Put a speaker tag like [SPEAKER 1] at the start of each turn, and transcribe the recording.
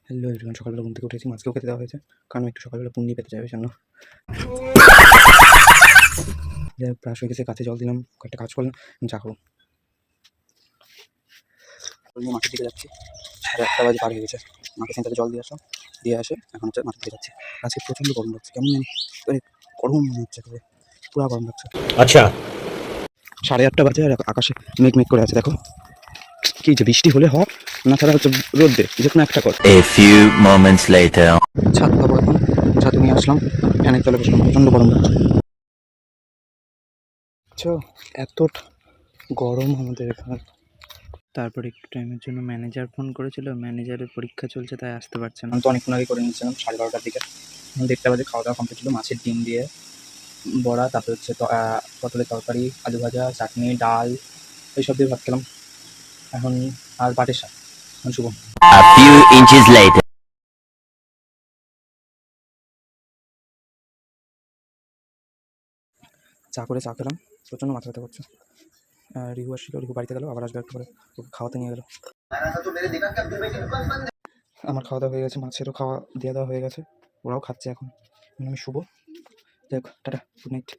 [SPEAKER 1] Hello everyone, সকালবেলা ঘুম থেকে উঠেছি, মাছকেও খেতে দেওয়া হয়েছে, কারণ আমি একটু সকালবেলা পুণ্যি পেতে চাই ওই জন্য। যাই হোক, প্রায় হয়ে গেছে, কাছে জল দিলাম, কয়েকটা কাজ করলাম, চা খাবো। নিয়ে মাঠের দিকে যাচ্ছি, 1:30 বাজে পার হয়ে গেছে। মাঠে সেন্টারে জল দিয়ে আসলাম, দিয়ে আসে এখন হচ্ছে মাঠের দিকে যাচ্ছি। আজকে প্রচণ্ড গরম লাগছে, কেমন জানি মানে গরম মনে হচ্ছে, পুরো গরম লাগছে।
[SPEAKER 2] আচ্ছা,
[SPEAKER 1] 8:30 বাজে আর আকাশে মেঘ মেঘ করে আছে, দেখো কি যে বৃষ্টি হলে হয় না, ছাড়া হচ্ছে রোদ দে, যে কোনো একটা কর।
[SPEAKER 3] A few moments later.
[SPEAKER 1] ছাদ পাবো এখন, ছাদে নিয়ে আসলাম, ফ্যানের তলে বসলাম, প্রচণ্ড গরম লাগছে। আচ্ছা, এত গরম আমাদের এখানে। তারপর একটু টাইমের জন্য ম্যানেজার ফোন করেছিল, ম্যানেজারের পরীক্ষা চলছে তাই আসতে পারছে না। আমি তো অনেকক্ষণ আগে করে নিয়েছিলাম, 12:30টার দিকে। 1:30 বাজে খাওয়া দাওয়া কমপ্লিট ছিল, মাছের ডিম দিয়ে বড়া, তারপরে হচ্ছে পটলের তরকারি, আলু ভাজা, চাটনি, ডাল, এইসব দিয়ে ভাত খেলাম এখন। আর পাটের শাক। এখন শুভ
[SPEAKER 3] A few inches later.
[SPEAKER 1] চা খেলাম, প্রচণ্ড মাথা ব্যথা করছে। রিহু আসছিল, রিহু বাড়িতে গেল, আবার আসবে একটু করে, ওকে খাওয়াতে নিয়ে গেল। আমার খাওয়া দাওয়া হয়ে গেছে, মাছেরও খাওয়া দিয়ে দেওয়া হয়ে গেছে, ওরাও খাচ্ছে এখন। আমি শুভ। যাই হোক, টাটা, গুড নাইট।